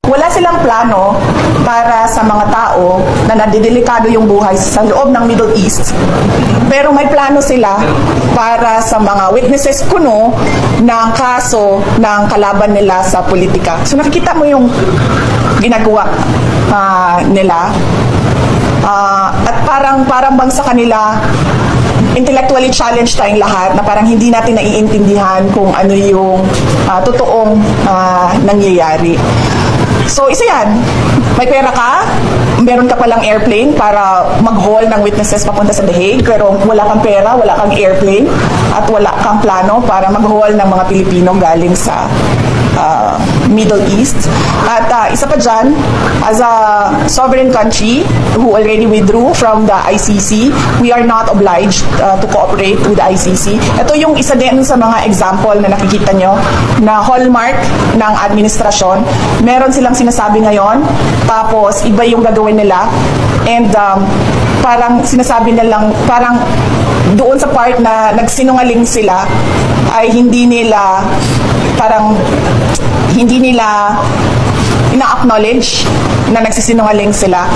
wala silang plano para sa mga tao na nadidelikado yung buhay sa loob ng Middle East. Pero may plano sila para sa mga witnesses kuno ng kaso ng kalaban nila sa politika. So nakikita mo yung ginagawa nila. At parang bang sa kanila, intellectually challenged tayong lahat na parang hindi natin naiintindihan kung ano yung totoong nangyayari. So, isa yan. May pera ka, meron ka palang airplane para mag-haul ng witnesses papunta sa The Hague, pero wala kang pera, wala kang airplane, at wala kang plano para mag-haul ng mga Pilipino galing sa Middle East. At isa pa dyan, as a sovereign country who already withdrew from the ICC, we are not obliged to cooperate with the ICC. Ito yung isa din sa mga example na nakikita nyo na hallmark ng administrasyon. Meron silang sinasabi ngayon, tapos iba yung gagawin nila, and parang sinasabi nilang, parang doon sa part na nagsinungaling sila, ay hindi nila ina-acknowledge na nagsisinungaling sila.